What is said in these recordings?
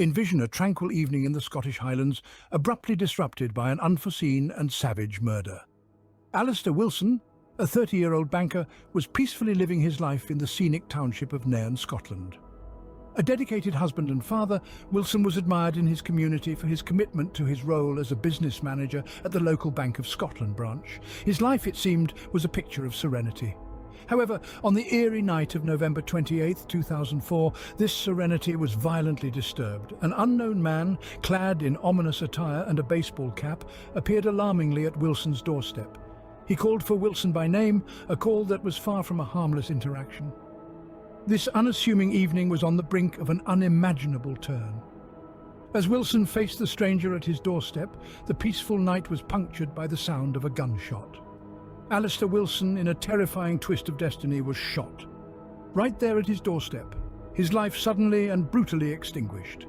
Envision a tranquil evening in the Scottish Highlands, abruptly disrupted by an unforeseen and savage murder. Alistair Wilson, a 30-year-old banker, was peacefully living his life in the scenic township of Nairn, Scotland. A dedicated husband and father, Wilson was admired in his community for his commitment to his role as a business manager at the local Bank of Scotland branch. His life, it seemed, was a picture of serenity. However, on the eerie night of November 28, 2004, this serenity was violently disturbed. An unknown man, clad in ominous attire and a baseball cap, appeared alarmingly at Wilson's doorstep. He called for Wilson by name, a call that was far from a harmless interaction. This unassuming evening was on the brink of an unimaginable turn. As Wilson faced the stranger at his doorstep, the peaceful night was punctured by the sound of a gunshot. Alistair Wilson, in a terrifying twist of destiny, was shot. Right there at his doorstep, his life suddenly and brutally extinguished.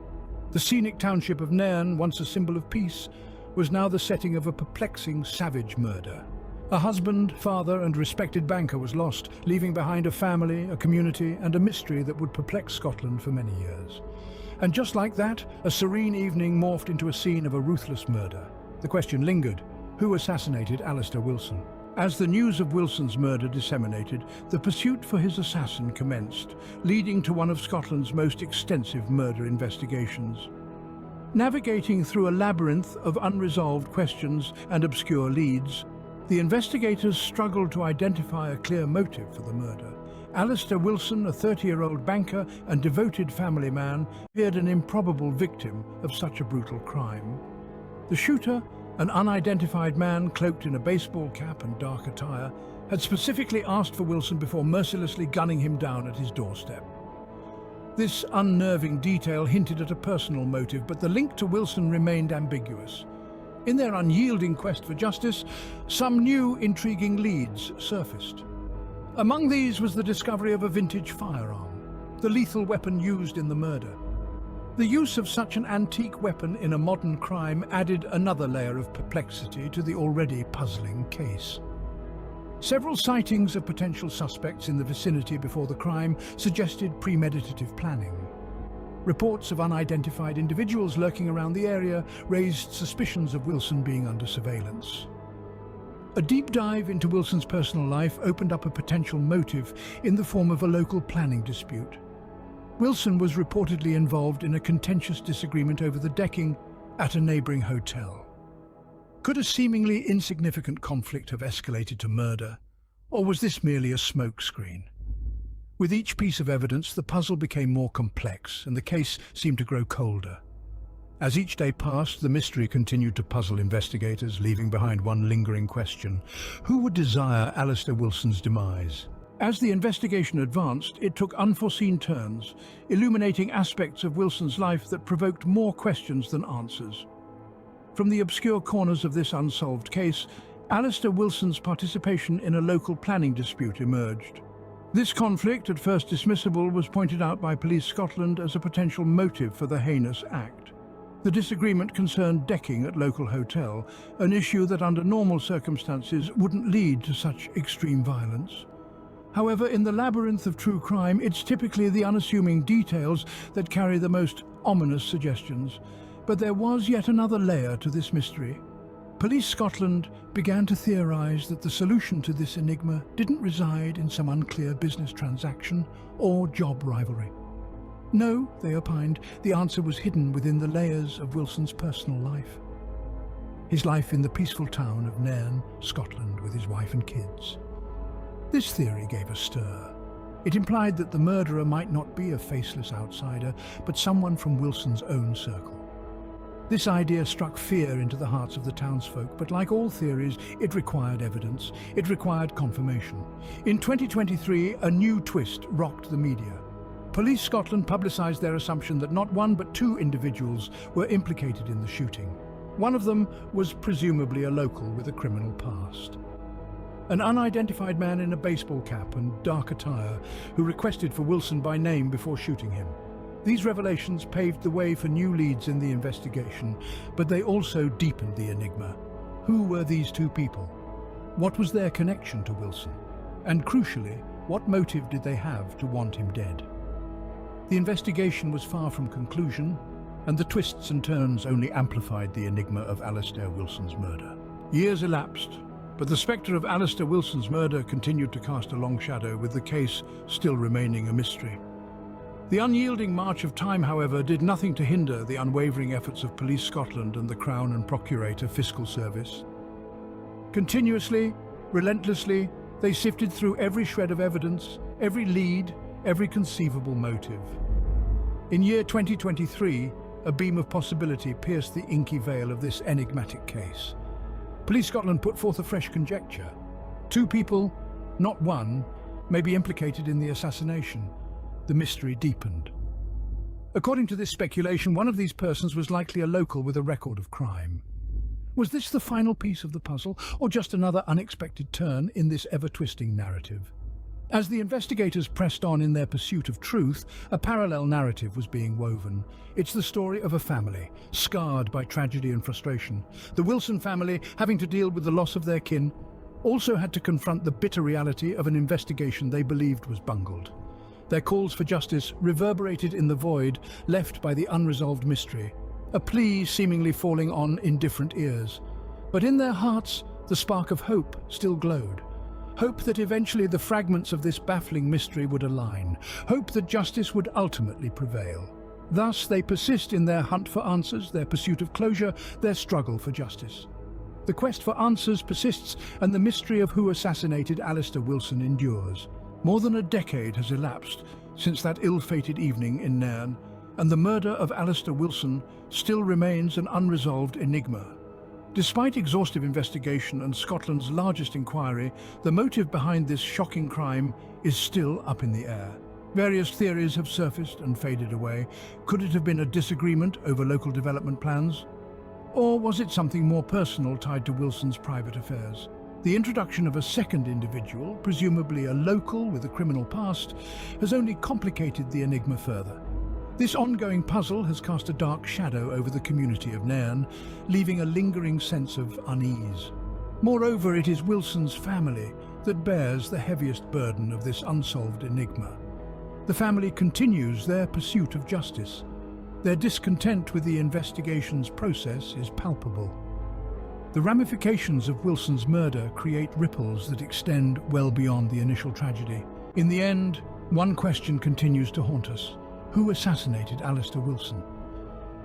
The scenic township of Nairn, once a symbol of peace, was now the setting of a perplexing, savage murder. A husband, father and respected banker was lost, leaving behind a family, a community and a mystery that would perplex Scotland for many years. And just like that, a serene evening morphed into a scene of a ruthless murder. The question lingered: who assassinated Alistair Wilson? As the news of Wilson's murder disseminated, the pursuit for his assassin commenced, leading to one of Scotland's most extensive murder investigations. Navigating through a labyrinth of unresolved questions and obscure leads, the investigators struggled to identify a clear motive for the murder. Alistair Wilson, a 30-year-old banker and devoted family man, appeared an improbable victim of such a brutal crime. The shooter, an unidentified man cloaked in a baseball cap and dark attire, had specifically asked for Wilson before mercilessly gunning him down at his doorstep. This unnerving detail hinted at a personal motive, but the link to Wilson remained ambiguous. In their unyielding quest for justice, some new intriguing leads surfaced. Among these was the discovery of a vintage firearm, the lethal weapon used in the murder. The use of such an antique weapon in a modern crime added another layer of perplexity to the already puzzling case. Several sightings of potential suspects in the vicinity before the crime suggested premeditative planning. Reports of unidentified individuals lurking around the area raised suspicions of Wilson being under surveillance. A deep dive into Wilson's personal life opened up a potential motive in the form of a local planning dispute. Wilson was reportedly involved in a contentious disagreement over the decking at a neighbouring hotel. Could a seemingly insignificant conflict have escalated to murder, or was this merely a smokescreen? With each piece of evidence, the puzzle became more complex, and the case seemed to grow colder. As each day passed, the mystery continued to puzzle investigators, leaving behind one lingering question: who would desire Alistair Wilson's demise? As the investigation advanced, it took unforeseen turns, illuminating aspects of Wilson's life that provoked more questions than answers. From the obscure corners of this unsolved case, Alistair Wilson's participation in a local planning dispute emerged. This conflict, at first dismissible, was pointed out by Police Scotland as a potential motive for the heinous act. The disagreement concerned decking at local hotel, an issue that under normal circumstances wouldn't lead to such extreme violence. However, in the labyrinth of true crime, it's typically the unassuming details that carry the most ominous suggestions. But there was yet another layer to this mystery. Police Scotland began to theorise that the solution to this enigma didn't reside in some unclear business transaction or job rivalry. No, they opined, the answer was hidden within the layers of Wilson's personal life. His life in the peaceful town of Nairn, Scotland, with his wife and kids. This theory gave a stir. It implied that the murderer might not be a faceless outsider, but someone from Wilson's own circle. This idea struck fear into the hearts of the townsfolk, but like all theories, it required evidence. It required confirmation. In 2023, a new twist rocked the media. Police Scotland publicised their assumption that not one but two individuals were implicated in the shooting. One of them was presumably a local with a criminal past. An unidentified man in a baseball cap and dark attire who requested for Wilson by name before shooting him. These revelations paved the way for new leads in the investigation, but they also deepened the enigma. Who were these two people? What was their connection to Wilson? And crucially, what motive did they have to want him dead? The investigation was far from conclusion. and the twists and turns only amplified the enigma of Alistair Wilson's murder. Years elapsed, but the spectre of Alistair Wilson's murder continued to cast a long shadow, with the case still remaining a mystery. The unyielding march of time, however, did nothing to hinder the unwavering efforts of Police Scotland and the Crown and Procurator Fiscal Service. Continuously, relentlessly, they sifted through every shred of evidence, every lead, every conceivable motive. In year 2023, a beam of possibility pierced the inky veil of this enigmatic case. Police Scotland put forth a fresh conjecture. Two people, not one, may be implicated in the assassination. The mystery deepened. According to this speculation, one of these persons was likely a local with a record of crime. Was this the final piece of the puzzle, or just another unexpected turn in this ever-twisting narrative? As the investigators pressed on in their pursuit of truth, a parallel narrative was being woven. It's the story of a family, scarred by tragedy and frustration. The Wilson family, having to deal with the loss of their kin, also had to confront the bitter reality of an investigation they believed was bungled. Their calls for justice reverberated in the void left by the unresolved mystery, a plea seemingly falling on indifferent ears. But in their hearts, the spark of hope still glowed. Hope that eventually the fragments of this baffling mystery would align. Hope that justice would ultimately prevail. Thus, they persist in their hunt for answers, their pursuit of closure, their struggle for justice. The quest for answers persists, and the mystery of who assassinated Alistair Wilson endures. More than a decade has elapsed since that ill-fated evening in Nairn, and the murder of Alistair Wilson still remains an unresolved enigma. Despite exhaustive investigation and Scotland's largest inquiry, the motive behind this shocking crime is still up in the air. Various theories have surfaced and faded away. Could it have been a disagreement over local development plans? Or was it something more personal tied to Wilson's private affairs? The introduction of a second individual, presumably a local with a criminal past, has only complicated the enigma further. This ongoing puzzle has cast a dark shadow over the community of Nairn, leaving a lingering sense of unease. Moreover, it is Wilson's family that bears the heaviest burden of this unsolved enigma. The family continues their pursuit of justice. Their discontent with the investigation's process is palpable. The ramifications of Wilson's murder create ripples that extend well beyond the initial tragedy. In the end, one question continues to haunt us. Who assassinated Alistair Wilson?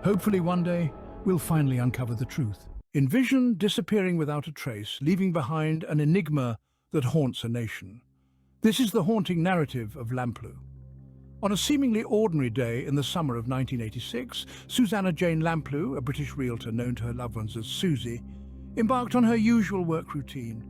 Hopefully one day, we'll finally uncover the truth. Envision disappearing without a trace, leaving behind an enigma that haunts a nation. This is the haunting narrative of Lamplugh. On a seemingly ordinary day in the summer of 1986, Susanna Jane Lamplugh, a British realtor known to her loved ones as Suzy, embarked on her usual work routine.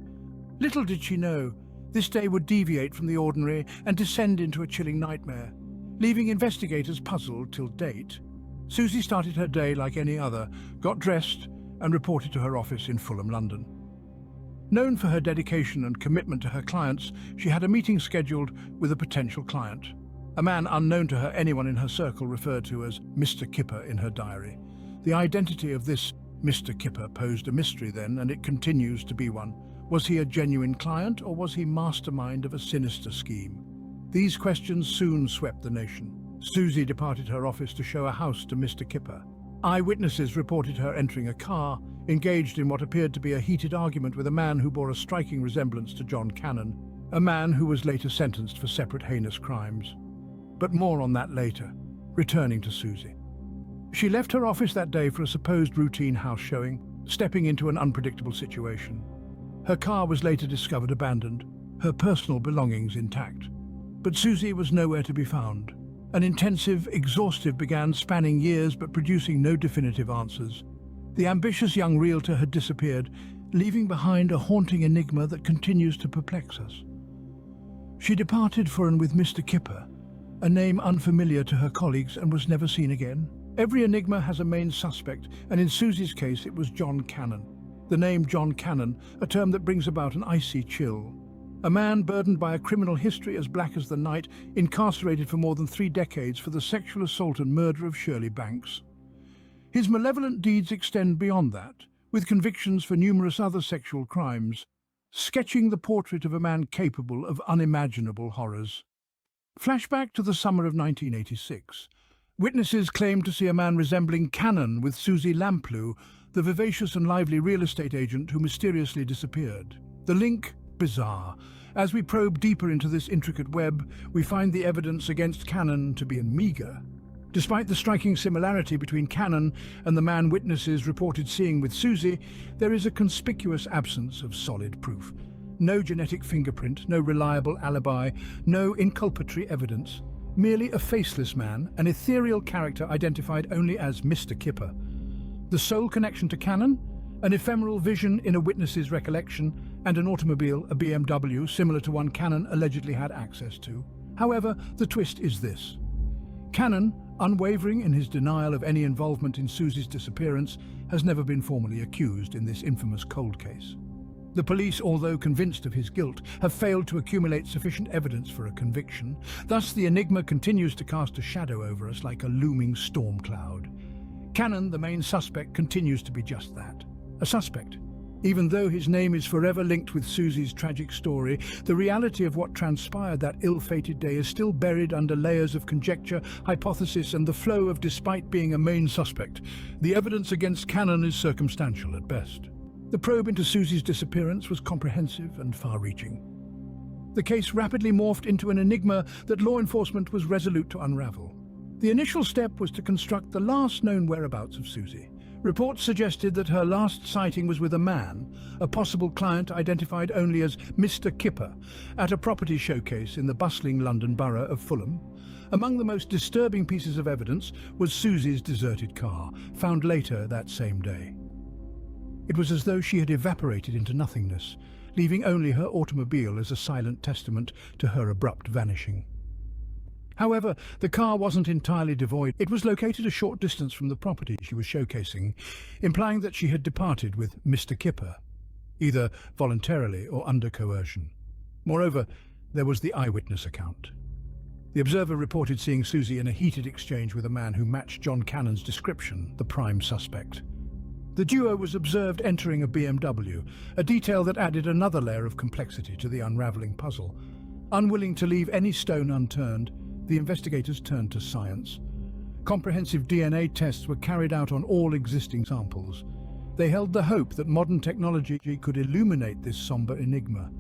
Little did she know, this day would deviate from the ordinary and descend into a chilling nightmare. Leaving investigators puzzled till date, Suzy started her day like any other, got dressed and reported to her office in Fulham, London. Known for her dedication and commitment to her clients, she had a meeting scheduled with a potential client. A man unknown to her, anyone in her circle referred to as Mr. Kipper in her diary. The identity of this Mr. Kipper posed a mystery then, and it continues to be one. Was he a genuine client, or was he mastermind of a sinister scheme? These questions soon swept the nation. Suzy departed her office to show a house to Mr. Kipper. Eyewitnesses reported her entering a car, engaged in what appeared to be a heated argument with a man who bore a striking resemblance to John Cannon, a man who was later sentenced for separate heinous crimes. But more on that later. Returning to Suzy. She left her office that day for a supposed routine house showing, stepping into an unpredictable situation. Her car was later discovered abandoned, her personal belongings intact. But Suzy was nowhere to be found. An intensive, exhaustive began, spanning years but producing no definitive answers. The ambitious young realtor had disappeared, leaving behind a haunting enigma that continues to perplex us. She departed for and with Mr. Kipper, a name unfamiliar to her colleagues, and was never seen again. Every enigma has a main suspect, and in Suzy's case it was John Cannon. The name John Cannon, a term that brings about an icy chill. A man burdened by a criminal history as black as the night, incarcerated for more than 3 decades for the sexual assault and murder of Shirley Banks. His malevolent deeds extend beyond that, with convictions for numerous other sexual crimes, sketching the portrait of a man capable of unimaginable horrors. Flashback to the summer of 1986. Witnesses claimed to see a man resembling Cannon with Suzy Lamplugh, the vivacious and lively real estate agent who mysteriously disappeared. The link? Bizarre. As we probe deeper into this intricate web, we find the evidence against Cannon to be meagre. Despite the striking similarity between Cannon and the man witnesses reported seeing with Suzy, there is a conspicuous absence of solid proof. No genetic fingerprint, no reliable alibi, no inculpatory evidence. Merely a faceless man, an ethereal character identified only as Mr. Kipper. The sole connection to Cannon? An ephemeral vision in a witness's recollection, and an automobile, a BMW, similar to one Cannon allegedly had access to. However, the twist is this. Cannon, unwavering in his denial of any involvement in Suzy's disappearance, has never been formally accused in this infamous cold case. The police, although convinced of his guilt, have failed to accumulate sufficient evidence for a conviction. Thus, the enigma continues to cast a shadow over us like a looming storm cloud. Cannon, the main suspect, continues to be just that, a suspect. Even though his name is forever linked with Suzy's tragic story, the reality of what transpired that ill-fated day is still buried under layers of conjecture, hypothesis, and the flow of despite being a main suspect. The evidence against Cannon is circumstantial at best. The probe into Suzy's disappearance was comprehensive and far-reaching. The case rapidly morphed into an enigma that law enforcement was resolute to unravel. The initial step was to construct the last known whereabouts of Suzy. Reports suggested that her last sighting was with a man, a possible client identified only as Mr. Kipper, at a property showcase in the bustling London borough of Fulham. Among the most disturbing pieces of evidence was Suzy's deserted car, found later that same day. It was as though she had evaporated into nothingness, leaving only her automobile as a silent testament to her abrupt vanishing. However, the car wasn't entirely devoid. It was located a short distance from the property she was showcasing, implying that she had departed with Mr. Kipper, either voluntarily or under coercion. Moreover, there was the eyewitness account. The observer reported seeing Suzy in a heated exchange with a man who matched John Cannon's description, the prime suspect. The duo was observed entering a BMW, a detail that added another layer of complexity to the unraveling puzzle. Unwilling to leave any stone unturned, the investigators turned to science. Comprehensive DNA tests were carried out on all existing samples. They held the hope that modern technology could illuminate this somber enigma.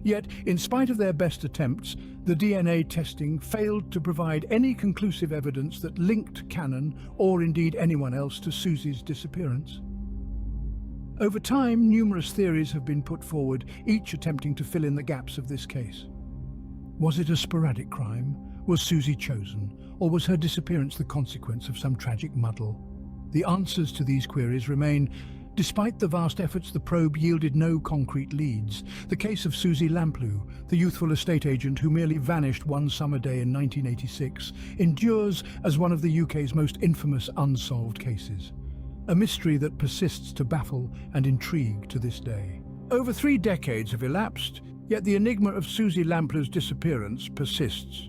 Yet, in spite of their best attempts, the DNA testing failed to provide any conclusive evidence that linked Cannon, or indeed anyone else, to Suzy's disappearance. Over time, numerous theories have been put forward, each attempting to fill in the gaps of this case. Was it a sporadic crime? Was Suzy chosen, or was her disappearance the consequence of some tragic muddle? The answers to these queries remain. Despite the vast efforts, the probe yielded no concrete leads. The case of Suzy Lamplugh, the youthful estate agent who merely vanished one summer day in 1986, endures as one of the UK's most infamous unsolved cases. A mystery that persists to baffle and intrigue to this day. Over 3 decades have elapsed, yet the enigma of Suzy Lamplug's disappearance persists.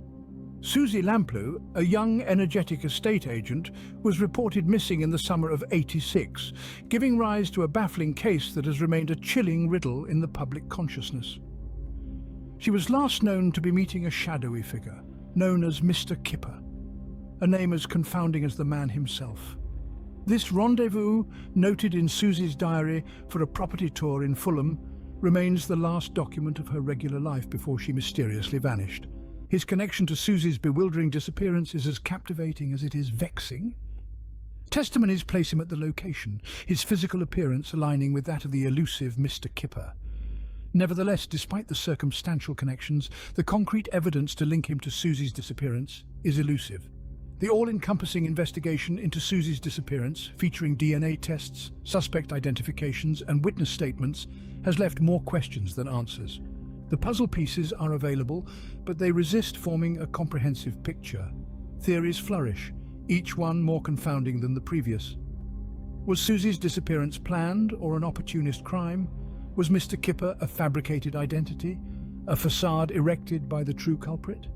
Suzy Lamplugh, a young, energetic estate agent, was reported missing in the summer of '86, giving rise to a baffling case that has remained a chilling riddle in the public consciousness. She was last known to be meeting a shadowy figure, known as Mr. Kipper, a name as confounding as the man himself. This rendezvous, noted in Suzy's diary for a property tour in Fulham, remains the last document of her regular life before she mysteriously vanished. His connection to Suzy's bewildering disappearance is as captivating as it is vexing. Testimonies place him at the location, his physical appearance aligning with that of the elusive Mr. Kipper. Nevertheless, despite the circumstantial connections, the concrete evidence to link him to Suzy's disappearance is elusive. The all-encompassing investigation into Suzy's disappearance, featuring DNA tests, suspect identifications, and witness statements, has left more questions than answers. The puzzle pieces are available, but they resist forming a comprehensive picture. Theories flourish, each one more confounding than the previous. Was Suzy's disappearance planned or an opportunist crime? Was Mr. Kipper a fabricated identity, a facade erected by the true culprit?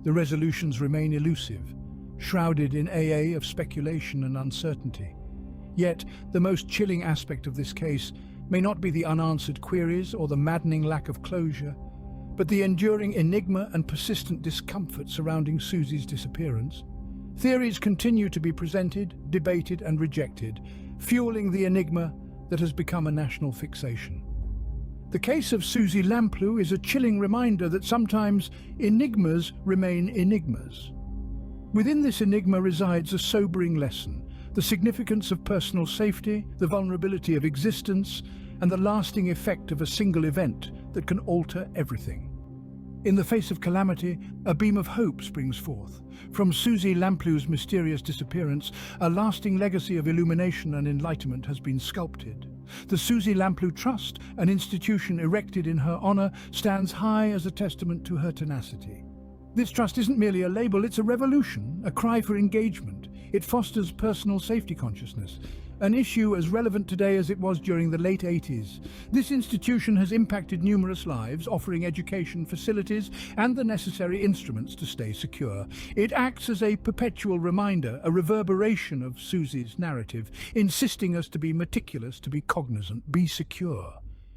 The resolutions remain elusive, shrouded in AA of speculation and uncertainty. Yet, the most chilling aspect of this case may not be the unanswered queries or the maddening lack of closure, but the enduring enigma and persistent discomfort surrounding Suzy's disappearance. Theories continue to be presented, debated and rejected, fueling the enigma that has become a national fixation. The case of Suzy Lamplugh is a chilling reminder that sometimes enigmas remain enigmas. Within this enigma resides a sobering lesson: the significance of personal safety, the vulnerability of existence, and the lasting effect of a single event that can alter everything. In the face of calamity, a beam of hope springs forth. From Suzy Lamplug's mysterious disappearance, a lasting legacy of illumination and enlightenment has been sculpted. The Suzy Lamplugh Trust, an institution erected in her honor, stands high as a testament to her tenacity. This trust isn't merely a label, it's a revolution, a cry for engagement. It fosters personal safety consciousness, an issue as relevant today as it was during the late 80s. This institution has impacted numerous lives, offering education, facilities, and the necessary instruments to stay secure. It acts as a perpetual reminder, a reverberation of Suzy's narrative, insisting us to be meticulous, to be cognizant, be secure.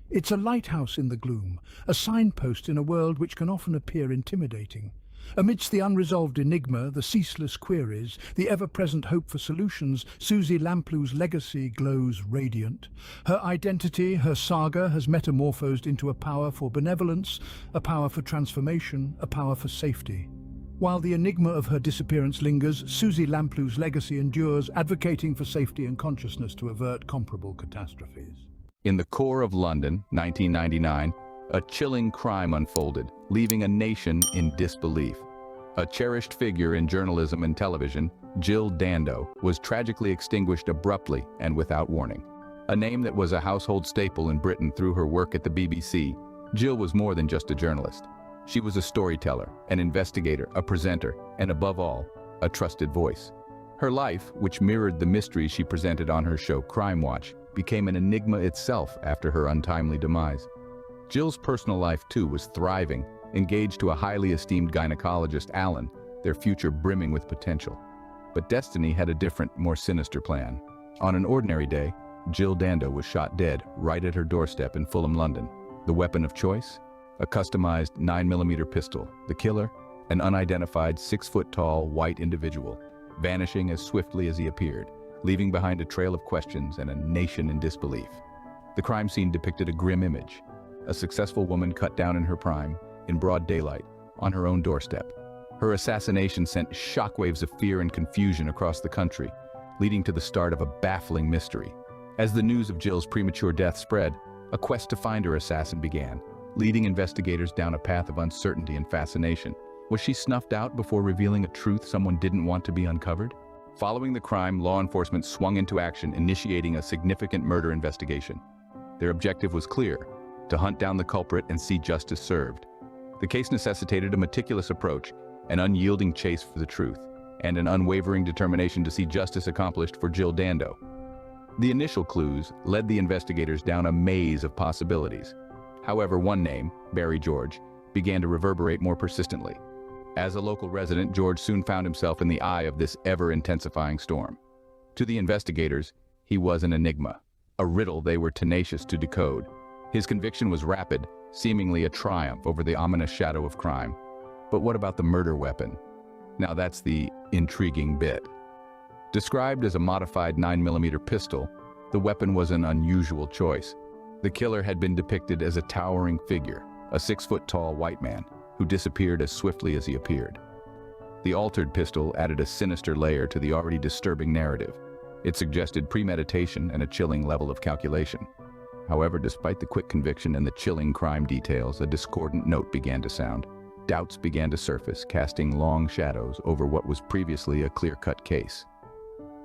It's a lighthouse in the gloom, a signpost in a world which can often appear intimidating. Amidst the unresolved enigma, the ceaseless queries, the ever-present hope for solutions, Suzy Lamplug's legacy glows radiant. Her identity, her saga, has metamorphosed into a power for benevolence, a power for transformation, a power for safety. While the enigma of her disappearance lingers, Suzy Lamplug's legacy endures, advocating for safety and consciousness to avert comparable catastrophes. In the core of London, 1999, a chilling crime unfolded, leaving a nation in disbelief. A cherished figure in journalism and television, Jill Dando, was tragically extinguished abruptly and without warning. A name that was a household staple in Britain through her work at the BBC, Jill was more than just a journalist. She was a storyteller, an investigator, a presenter, and above all, a trusted voice. Her life, which mirrored the mysteries she presented on her show Crime Watch, became an enigma itself after her untimely demise. Jill's personal life, too, was thriving, engaged to a highly esteemed gynecologist, Alan, their future brimming with potential. But destiny had a different, more sinister plan. On an ordinary day, Jill Dando was shot dead right at her doorstep in Fulham, London. The weapon of choice? A customized 9mm pistol. The killer? An unidentified 6-foot-tall white individual, vanishing as swiftly as he appeared, leaving behind a trail of questions and a nation in disbelief. The crime scene depicted a grim image. A successful woman cut down in her prime, in broad daylight, on her own doorstep. Her assassination sent shockwaves of fear and confusion across the country, leading to the start of a baffling mystery. As the news of Jill's premature death spread, a quest to find her assassin began, leading investigators down a path of uncertainty and fascination. Was she snuffed out before revealing a truth someone didn't want to be uncovered? Following the crime, law enforcement swung into action, initiating a significant murder investigation. Their objective was clear: to hunt down the culprit and see justice served. The case necessitated a meticulous approach, an unyielding chase for the truth, and an unwavering determination to see justice accomplished for Jill Dando. The initial clues led the investigators down a maze of possibilities. However, one name, Barry George, began to reverberate more persistently. As a local resident, George soon found himself in the eye of this ever-intensifying storm. To the investigators, he was an enigma, a riddle they were tenacious to decode. His conviction was rapid, seemingly a triumph over the ominous shadow of crime. But what about the murder weapon? Now that's the intriguing bit. Described as a modified 9mm pistol, the weapon was an unusual choice. The killer had been depicted as a towering figure, a 6-foot-tall white man, who disappeared as swiftly as he appeared. The altered pistol added a sinister layer to the already disturbing narrative. It suggested premeditation and a chilling level of calculation. However, despite the quick conviction and the chilling crime details, a discordant note began to sound. Doubts began to surface, casting long shadows over what was previously a clear-cut case.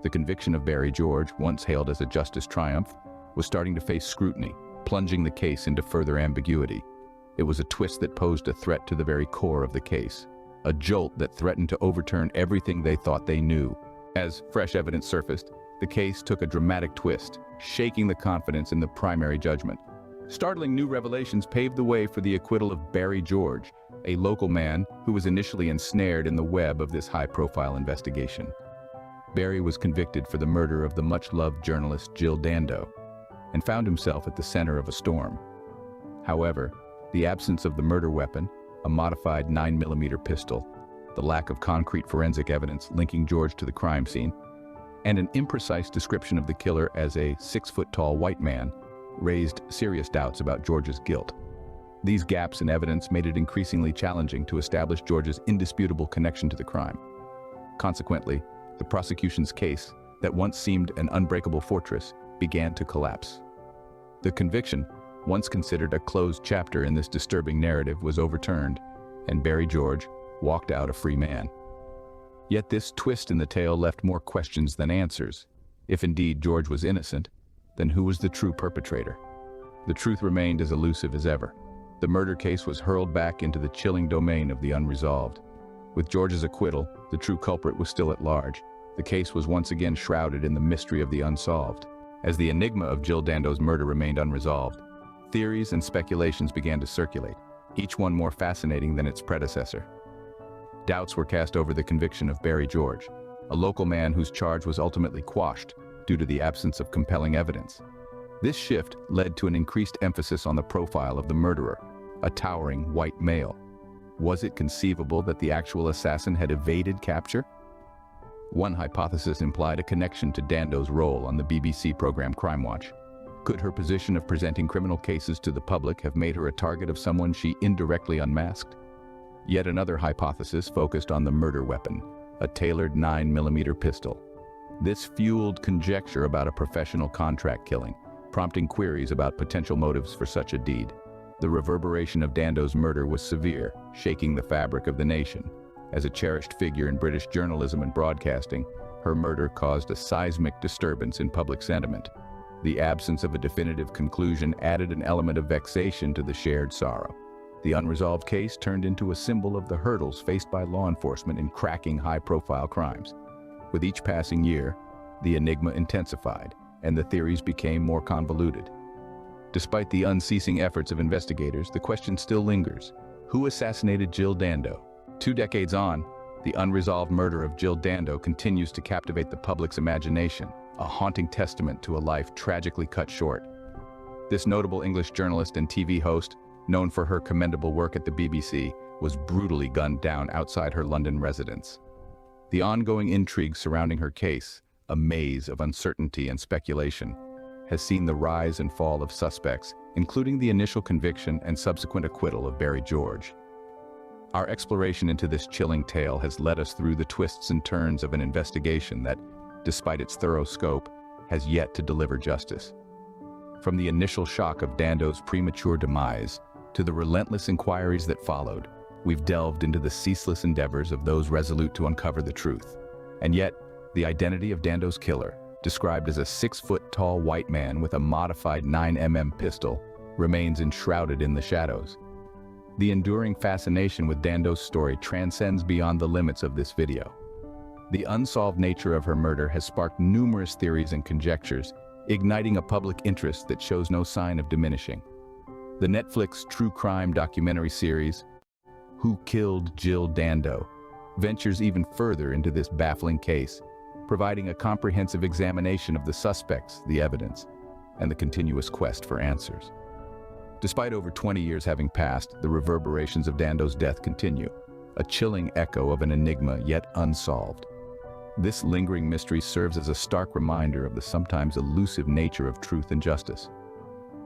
The conviction of Barry George, once hailed as a justice triumph, was starting to face scrutiny, plunging the case into further ambiguity. It was a twist that posed a threat to the very core of the case, a jolt that threatened to overturn everything they thought they knew. As fresh evidence surfaced, the case took a dramatic twist, shaking the confidence in the primary judgment. Startling new revelations paved the way for the acquittal of Barry George, a local man who was initially ensnared in the web of this high-profile investigation. Barry was convicted for the murder of the much-loved journalist Jill Dando, and found himself at the center of a storm. However, the absence of the murder weapon, a modified 9mm pistol, the lack of concrete forensic evidence linking George to the crime scene, and an imprecise description of the killer as a 6-foot-tall white man raised serious doubts about George's guilt. These gaps in evidence made it increasingly challenging to establish George's indisputable connection to the crime. Consequently, the prosecution's case, that once seemed an unbreakable fortress, began to collapse. The conviction, once considered a closed chapter in this disturbing narrative, was overturned, and Barry George walked out a free man. Yet this twist in the tale left more questions than answers. If indeed George was innocent, then who was the true perpetrator? The truth remained as elusive as ever. The murder case was hurled back into the chilling domain of the unresolved. With George's acquittal, the true culprit was still at large. The case was once again shrouded in the mystery of the unsolved. As the enigma of Jill Dando's murder remained unresolved, theories and speculations began to circulate, each one more fascinating than its predecessor. Doubts were cast over the conviction of Barry George, a local man whose charge was ultimately quashed due to the absence of compelling evidence. This shift led to an increased emphasis on the profile of the murderer, a towering white male. Was it conceivable that the actual assassin had evaded capture? One hypothesis implied a connection to Dando's role on the BBC program Crime Watch. Could her position of presenting criminal cases to the public have made her a target of someone she indirectly unmasked? Yet another hypothesis focused on the murder weapon, a tailored 9mm pistol. This fueled conjecture about a professional contract killing, prompting queries about potential motives for such a deed. The reverberation of Dando's murder was severe, shaking the fabric of the nation. As a cherished figure in British journalism and broadcasting, her murder caused a seismic disturbance in public sentiment. The absence of a definitive conclusion added an element of vexation to the shared sorrow. The unresolved case turned into a symbol of the hurdles faced by law enforcement in cracking high-profile crimes. With each passing year, the enigma intensified, and the theories became more convoluted. Despite the unceasing efforts of investigators, the question still lingers. Who assassinated Jill Dando? 2 decades on, the unresolved murder of Jill Dando continues to captivate the public's imagination, a haunting testament to a life tragically cut short. This notable English journalist and TV host, known for her commendable work at the BBC, was brutally gunned down outside her London residence. The ongoing intrigue surrounding her case, a maze of uncertainty and speculation, has seen the rise and fall of suspects, including the initial conviction and subsequent acquittal of Barry George. Our exploration into this chilling tale has led us through the twists and turns of an investigation that, despite its thorough scope, has yet to deliver justice. From the initial shock of Dando's premature demise to the relentless inquiries that followed, we've delved into the ceaseless endeavors of those resolute to uncover the truth. And yet, the identity of Dando's killer, described as a 6-foot-tall white man with a modified 9mm pistol, remains enshrouded in the shadows. The enduring fascination with Dando's story transcends beyond the limits of this video. The unsolved nature of her murder has sparked numerous theories and conjectures, igniting a public interest that shows no sign of diminishing. The Netflix true crime documentary series, Who Killed Jill Dando, ventures even further into this baffling case, providing a comprehensive examination of the suspects, the evidence, and the continuous quest for answers. Despite over 20 years having passed, the reverberations of Dando's death continue, a chilling echo of an enigma yet unsolved. This lingering mystery serves as a stark reminder of the sometimes elusive nature of truth and justice.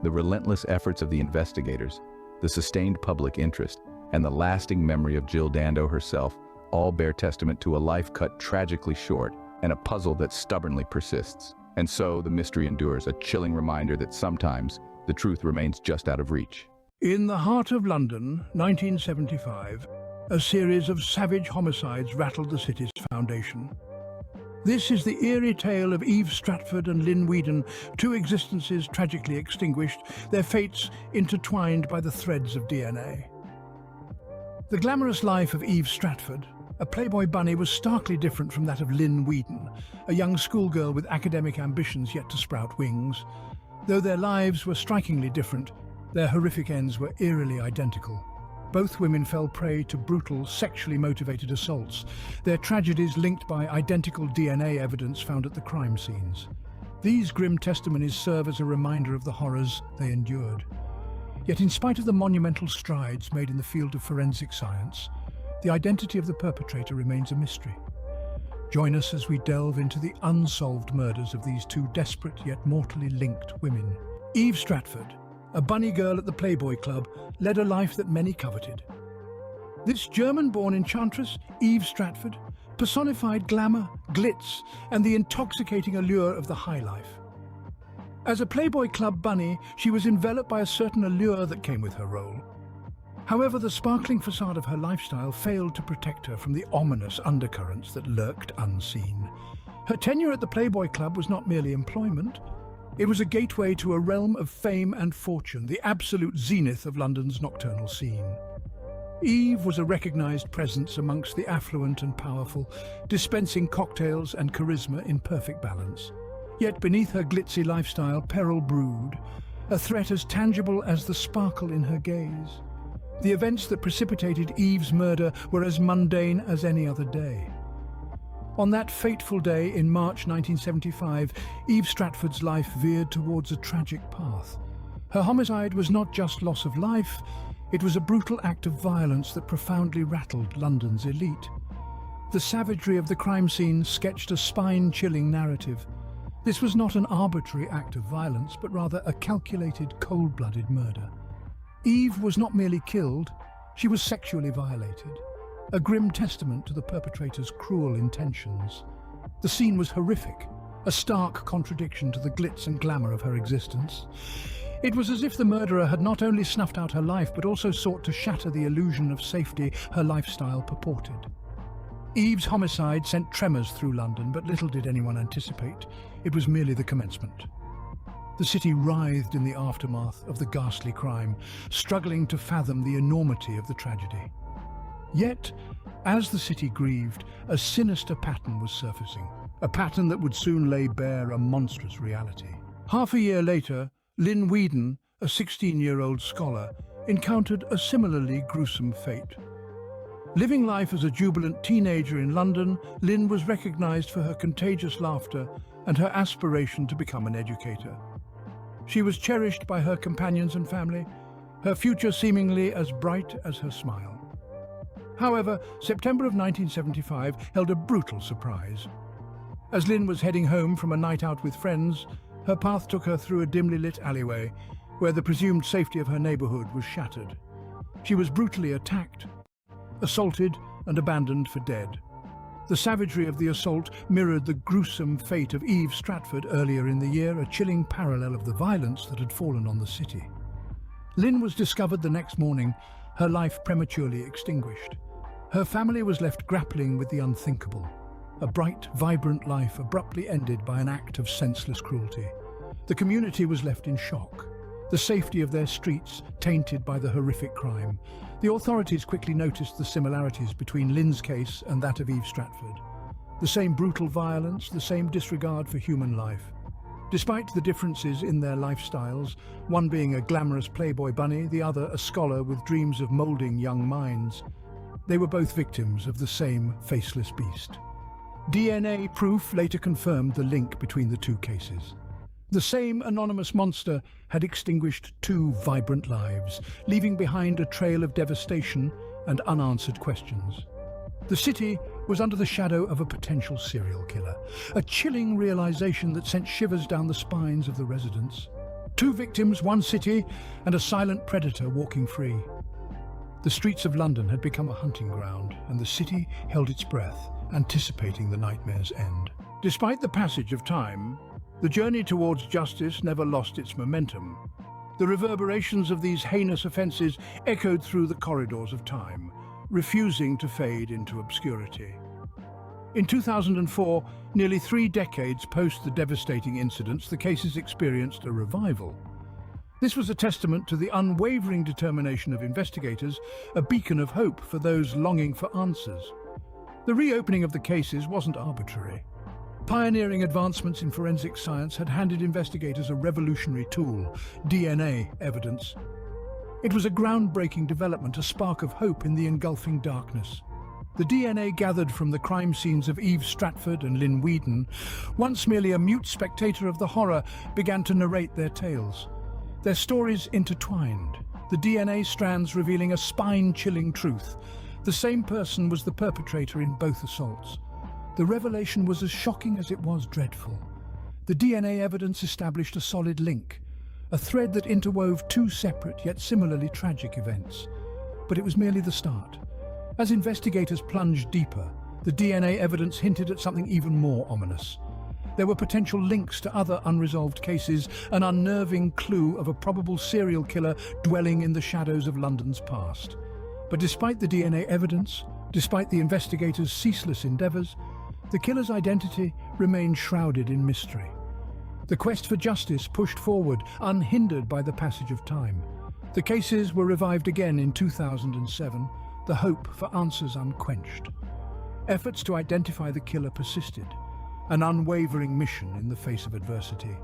The relentless efforts of the investigators, the sustained public interest, and the lasting memory of Jill Dando herself all bear testament to a life cut tragically short and a puzzle that stubbornly persists. And so the mystery endures, a chilling reminder that sometimes the truth remains just out of reach. In the heart of London, 1975, a series of savage homicides rattled the city's foundation. This is the eerie tale of Eve Stratford and Lynn Whedon, 2 existences tragically extinguished, their fates intertwined by the threads of DNA. The glamorous life of Eve Stratford, a Playboy bunny, was starkly different from that of Lynn Whedon, a young schoolgirl with academic ambitions yet to sprout wings. Though their lives were strikingly different, their horrific ends were eerily identical. Both women fell prey to brutal, sexually motivated assaults, their tragedies linked by identical DNA evidence found at the crime scenes. These grim testimonies serve as a reminder of the horrors they endured. Yet in spite of the monumental strides made in the field of forensic science, the identity of the perpetrator remains a mystery. Join us as we delve into the unsolved murders of these two desperate yet mortally linked women. Eve Stratford, a bunny girl at the Playboy Club, led a life that many coveted. This German-born enchantress, Eve Stratford, personified glamour, glitz, and the intoxicating allure of the high life. As a Playboy Club bunny, she was enveloped by a certain allure that came with her role. However, the sparkling facade of her lifestyle failed to protect her from the ominous undercurrents that lurked unseen. Her tenure at the Playboy Club was not merely employment. It was a gateway to a realm of fame and fortune, the absolute zenith of London's nocturnal scene. Eve was a recognised presence amongst the affluent and powerful, dispensing cocktails and charisma in perfect balance. Yet beneath her glitzy lifestyle, peril brewed, a threat as tangible as the sparkle in her gaze. The events that precipitated Eve's murder were as mundane as any other day. On that fateful day in March 1975, Eve Stratford's life veered towards a tragic path. Her homicide was not just loss of life, it was a brutal act of violence that profoundly rattled London's elite. The savagery of the crime scene sketched a spine-chilling narrative. This was not an arbitrary act of violence, but rather a calculated, cold-blooded murder. Eve was not merely killed, she was sexually violated, a grim testament to the perpetrator's cruel intentions. The scene was horrific, a stark contradiction to the glitz and glamour of her existence. It was as if the murderer had not only snuffed out her life, but also sought to shatter the illusion of safety her lifestyle purported. Eve's homicide sent tremors through London, but little did anyone anticipate. It was merely the commencement. The city writhed in the aftermath of the ghastly crime, struggling to fathom the enormity of the tragedy. Yet, as the city grieved, a sinister pattern was surfacing, a pattern that would soon lay bare a monstrous reality. Half a year later, Lynn Whedon, a 16-year-old scholar, encountered a similarly gruesome fate. Living life as a jubilant teenager in London, Lynn was recognised for her contagious laughter and her aspiration to become an educator. She was cherished by her companions and family, her future seemingly as bright as her smile. However, September of 1975 held a brutal surprise. As Lynn was heading home from a night out with friends, her path took her through a dimly lit alleyway, where the presumed safety of her neighbourhood was shattered. She was brutally attacked, assaulted and abandoned for dead. The savagery of the assault mirrored the gruesome fate of Eve Stratford earlier in the year, a chilling parallel of the violence that had fallen on the city. Lynn was discovered the next morning, her life prematurely extinguished. Her family was left grappling with the unthinkable. A bright, vibrant life abruptly ended by an act of senseless cruelty. The community was left in shock, the safety of their streets tainted by the horrific crime. The authorities quickly noticed the similarities between Lynn's case and that of Eve Stratford. The same brutal violence, the same disregard for human life. Despite the differences in their lifestyles, one being a glamorous Playboy bunny, the other a scholar with dreams of moulding young minds, they were both victims of the same faceless beast. DNA proof later confirmed the link between the two cases. The same anonymous monster had extinguished two vibrant lives, leaving behind a trail of devastation and unanswered questions. The city was under the shadow of a potential serial killer, a chilling realization that sent shivers down the spines of the residents. Two victims, one city, and a silent predator walking free. The streets of London had become a hunting ground, and the city held its breath, anticipating the nightmare's end. Despite the passage of time, the journey towards justice never lost its momentum. The reverberations of these heinous offences echoed through the corridors of time, refusing to fade into obscurity. In 2004, nearly 3 decades post the devastating incidents, the cases experienced a revival. This was a testament to the unwavering determination of investigators, a beacon of hope for those longing for answers. The reopening of the cases wasn't arbitrary. Pioneering advancements in forensic science had handed investigators a revolutionary tool, DNA evidence. It was a groundbreaking development, a spark of hope in the engulfing darkness. The DNA gathered from the crime scenes of Eve Stratford and Lynn Whedon, once merely a mute spectator of the horror, began to narrate their tales. Their stories intertwined, the DNA strands revealing a spine-chilling truth. The same person was the perpetrator in both assaults. The revelation was as shocking as it was dreadful. The DNA evidence established a solid link, a thread that interwove two separate yet similarly tragic events. But it was merely the start. As investigators plunged deeper, the DNA evidence hinted at something even more ominous. There were potential links to other unresolved cases, an unnerving clue of a probable serial killer dwelling in the shadows of London's past. But despite the DNA evidence, despite the investigators' ceaseless endeavours, the killer's identity remained shrouded in mystery. The quest for justice pushed forward, unhindered by the passage of time. The cases were revived again in 2007, the hope for answers unquenched. Efforts to identify the killer persisted, an unwavering mission in the face of adversity.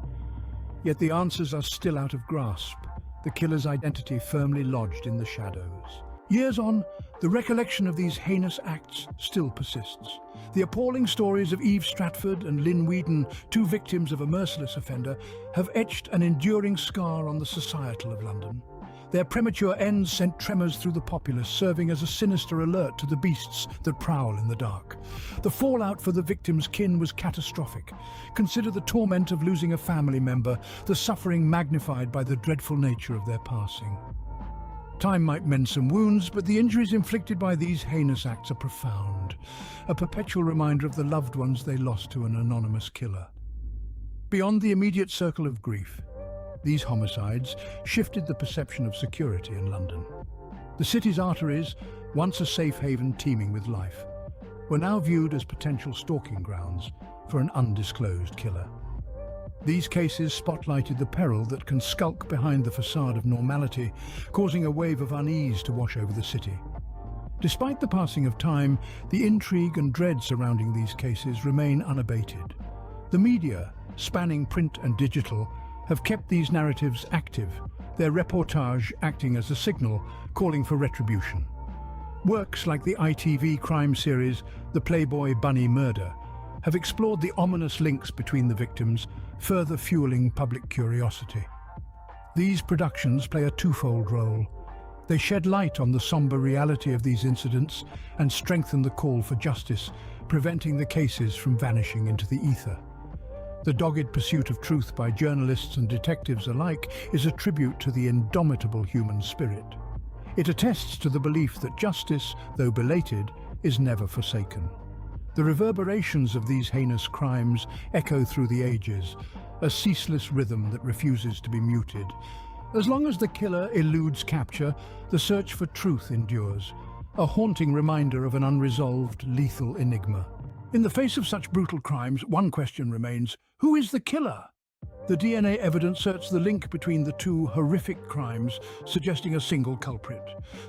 Yet the answers are still out of grasp, the killer's identity firmly lodged in the shadows. Years on, the recollection of these heinous acts still persists. The appalling stories of Eve Stratford and Lynn Whedon, two victims of a merciless offender, have etched an enduring scar on the societal of London. Their premature ends sent tremors through the populace, serving as a sinister alert to the beasts that prowl in the dark. The fallout for the victims' kin was catastrophic. Consider the torment of losing a family member, the suffering magnified by the dreadful nature of their passing. Time might mend some wounds, but the injuries inflicted by these heinous acts are profound, a perpetual reminder of the loved ones they lost to an anonymous killer. Beyond the immediate circle of grief, these homicides shifted the perception of security in London. The city's arteries, once a safe haven teeming with life, were now viewed as potential stalking grounds for an undisclosed killer. These cases spotlighted the peril that can skulk behind the facade of normality, causing a wave of unease to wash over the city. Despite the passing of time, the intrigue and dread surrounding these cases remain unabated. The media, spanning print and digital, have kept these narratives active, their reportage acting as a signal calling for retribution. Works like the ITV crime series The Playboy Bunny Murder have explored the ominous links between the victims, further fueling public curiosity. These productions play a twofold role. They shed light on the somber reality of these incidents and strengthen the call for justice, preventing the cases from vanishing into the ether. The dogged pursuit of truth by journalists and detectives alike is a tribute to the indomitable human spirit. It attests to the belief that justice, though belated, is never forsaken. The reverberations of these heinous crimes echo through the ages, a ceaseless rhythm that refuses to be muted. As long as the killer eludes capture, the search for truth endures, a haunting reminder of an unresolved, lethal enigma. In the face of such brutal crimes, one question remains: who is the killer? The DNA evidence asserts the link between the two horrific crimes, suggesting a single culprit.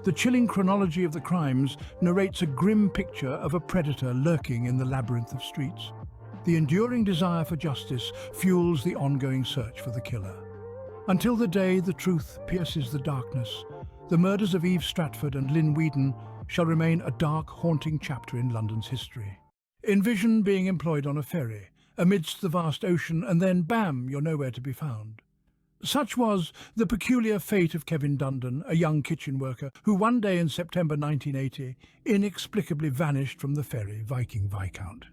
The chilling chronology of the crimes narrates a grim picture of a predator lurking in the labyrinth of streets. The enduring desire for justice fuels the ongoing search for the killer. Until the day the truth pierces the darkness, the murders of Eve Stratford and Lynn Whedon shall remain a dark, haunting chapter in London's history. Envision being employed on a ferry, amidst the vast ocean, and then, bam, you're nowhere to be found. Such was the peculiar fate of Kevin Dundon, a young kitchen worker, who one day in September 1980 inexplicably vanished from the ferry Viking Viscount.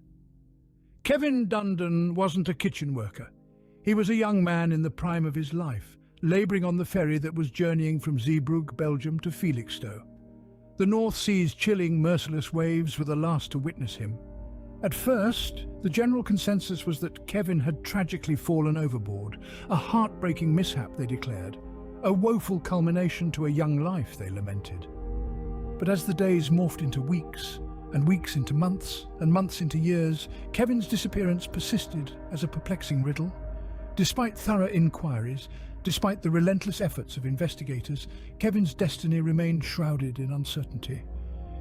Kevin Dundon wasn't a kitchen worker. He was a young man in the prime of his life, labouring on the ferry that was journeying from Zeebrugge, Belgium to Felixstowe. The North Sea's chilling, merciless waves were the last to witness him. At first, the general consensus was that Kevin had tragically fallen overboard, a heartbreaking mishap, they declared, a woeful culmination to a young life, they lamented. But as the days morphed into weeks, and weeks into months, and months into years, Kevin's disappearance persisted as a perplexing riddle. Despite thorough inquiries, despite the relentless efforts of investigators, Kevin's destiny remained shrouded in uncertainty.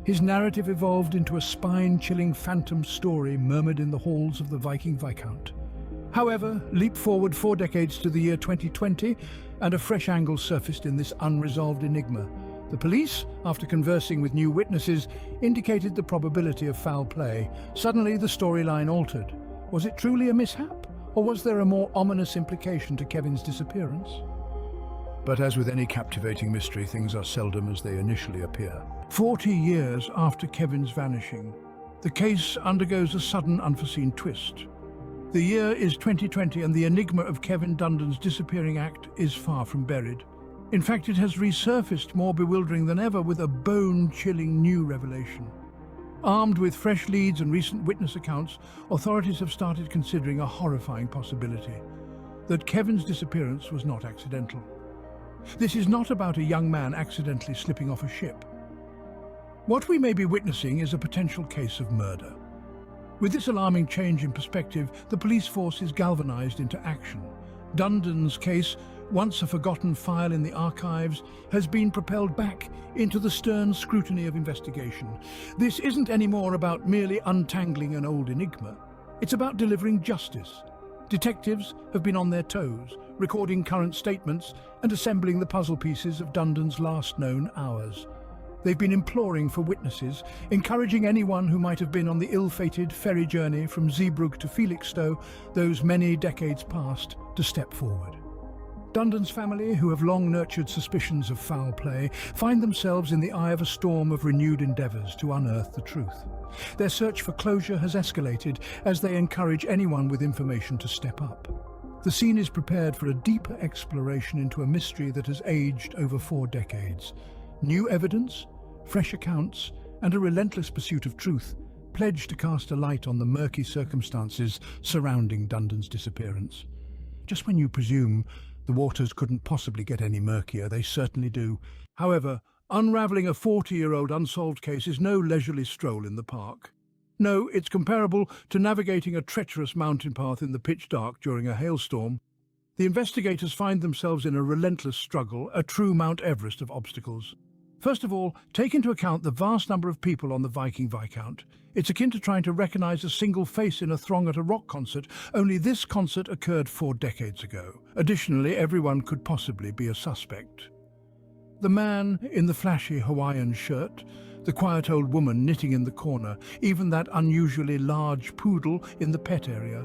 His narrative evolved into a spine-chilling phantom story murmured in the halls of the Viking Viscount. However, leap forward 4 decades to the year 2020, and a fresh angle surfaced in this unresolved enigma. The police, after conversing with new witnesses, indicated the probability of foul play. Suddenly, the storyline altered. Was it truly a mishap, or was there a more ominous implication to Kevin's disappearance? But as with any captivating mystery, things are seldom as they initially appear. 40 years after Kevin's vanishing, the case undergoes a sudden, unforeseen twist. The year is 2020 and the enigma of Kevin Dundon's disappearing act is far from buried. In fact, it has resurfaced more bewildering than ever with a bone-chilling new revelation. Armed with fresh leads and recent witness accounts, authorities have started considering a horrifying possibility: that Kevin's disappearance was not accidental. This is not about a young man accidentally slipping off a ship. What we may be witnessing is a potential case of murder. With this alarming change in perspective, the police force is galvanized into action. Dundon's case, once a forgotten file in the archives, has been propelled back into the stern scrutiny of investigation. This isn't anymore about merely untangling an old enigma. It's about delivering justice. Detectives have been on their toes, recording current statements and assembling the puzzle pieces of Dundon's last known hours. They've been imploring for witnesses, encouraging anyone who might have been on the ill-fated ferry journey from Zeebrugge to Felixstowe those many decades past to step forward. Dundon's family, who have long nurtured suspicions of foul play, find themselves in the eye of a storm of renewed endeavours to unearth the truth. Their search for closure has escalated as they encourage anyone with information to step up. The scene is prepared for a deeper exploration into a mystery that has aged over 4 decades. New evidence, fresh accounts, and a relentless pursuit of truth pledge to cast a light on the murky circumstances surrounding Dundon's disappearance. Just when you presume the waters couldn't possibly get any murkier, they certainly do. However, unraveling a 40-year-old unsolved case is no leisurely stroll in the park. No, it's comparable to navigating a treacherous mountain path in the pitch dark during a hailstorm. The investigators find themselves in a relentless struggle, a true Mount Everest of obstacles. First of all, take into account the vast number of people on the Viking Viscount. It's akin to trying to recognise a single face in a throng at a rock concert, only this concert occurred 4 decades ago. Additionally, everyone could possibly be a suspect. The man in the flashy Hawaiian shirt, the quiet old woman knitting in the corner, even that unusually large poodle in the pet area.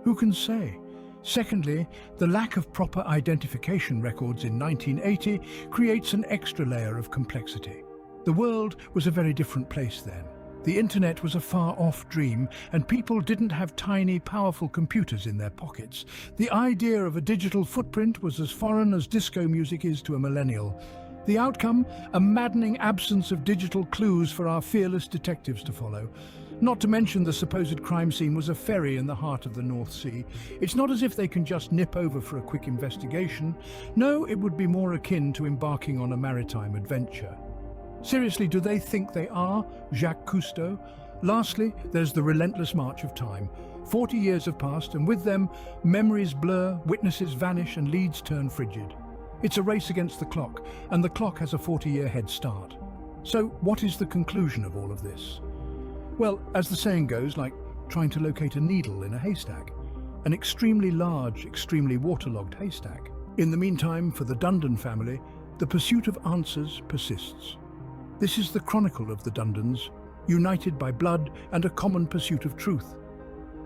Who can say? Secondly, the lack of proper identification records in 1980 creates an extra layer of complexity. The world was a very different place then. The internet was a far-off dream, and people didn't have tiny, powerful computers in their pockets. The idea of a digital footprint was as foreign as disco music is to a millennial. The outcome? A maddening absence of digital clues for our fearless detectives to follow. Not to mention the supposed crime scene was a ferry in the heart of the North Sea. It's not as if they can just nip over for a quick investigation. No, it would be more akin to embarking on a maritime adventure. Seriously, do they think they are Jacques Cousteau? Lastly, there's the relentless march of time. 40 years have passed, and with them, memories blur, witnesses vanish, and leads turn frigid. It's a race against the clock, and the clock has a 40-year head start. So what is the conclusion of all of this? Well, as the saying goes, like trying to locate a needle in a haystack. An extremely large, extremely waterlogged haystack. In the meantime, for the Dundon family, the pursuit of answers persists. This is the chronicle of the Dundons, united by blood and a common pursuit of truth.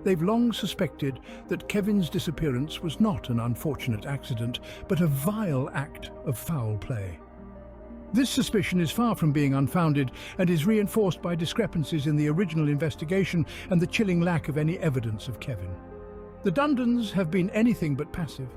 They've long suspected that Kevin's disappearance was not an unfortunate accident, but a vile act of foul play. This suspicion is far from being unfounded and is reinforced by discrepancies in the original investigation and the chilling lack of any evidence of Kevin. The Dundons have been anything but passive.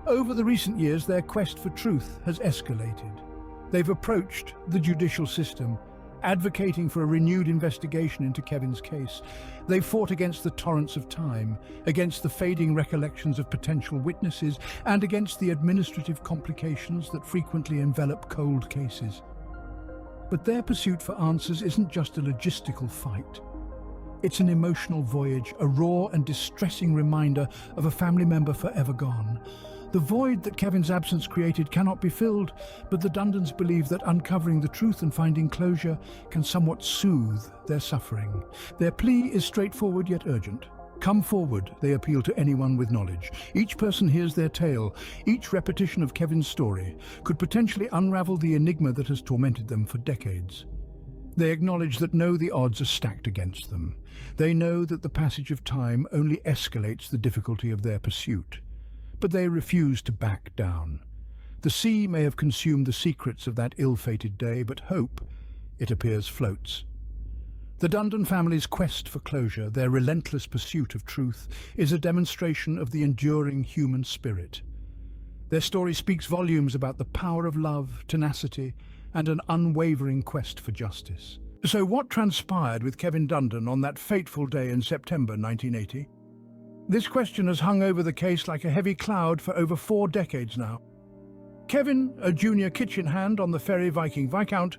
Over the recent years, their quest for truth has escalated. They've approached the judicial system, advocating for a renewed investigation into Kevin's case. They've fought against the torrents of time, against the fading recollections of potential witnesses, and against the administrative complications that frequently envelop cold cases. But their pursuit for answers isn't just a logistical fight. It's an emotional voyage, a raw and distressing reminder of a family member forever gone. The void that Kevin's absence created cannot be filled, but the Dundons believe that uncovering the truth and finding closure can somewhat soothe their suffering. Their plea is straightforward yet urgent. Come forward, they appeal to anyone with knowledge. Each person hears their tale. Each repetition of Kevin's story could potentially unravel the enigma that has tormented them for decades. They acknowledge that the odds are stacked against them. They know that the passage of time only escalates the difficulty of their pursuit. But they refuse to back down. The sea may have consumed the secrets of that ill-fated day, but hope, it appears, floats. The Dando family's quest for closure, their relentless pursuit of truth, is a demonstration of the enduring human spirit. Their story speaks volumes about the power of love, tenacity, and an unwavering quest for justice. So what transpired with Kevin Dando on that fateful day in September 1980? This question has hung over the case like a heavy cloud for over 4 decades now. Kevin, a junior kitchen hand on the ferry Viking Viscount,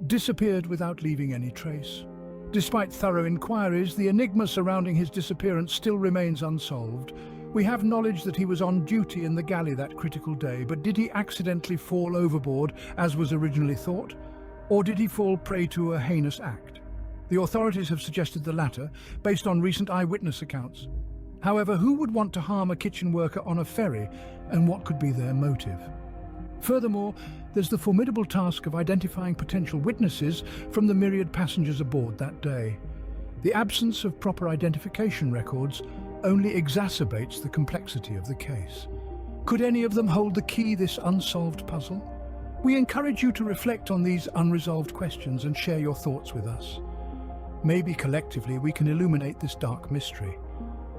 disappeared without leaving any trace. Despite thorough inquiries, the enigma surrounding his disappearance still remains unsolved. We have knowledge that he was on duty in the galley that critical day, but did he accidentally fall overboard, as was originally thought? Or did he fall prey to a heinous act? The authorities have suggested the latter, based on recent eyewitness accounts. However, who would want to harm a kitchen worker on a ferry, and what could be their motive? Furthermore, there's the formidable task of identifying potential witnesses from the myriad passengers aboard that day. The absence of proper identification records only exacerbates the complexity of the case. Could any of them hold the key to this unsolved puzzle? We encourage you to reflect on these unresolved questions and share your thoughts with us. Maybe collectively we can illuminate this dark mystery.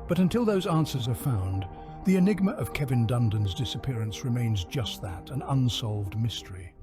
But until those answers are found, the enigma of Kevin Dando's disappearance remains just that, an unsolved mystery.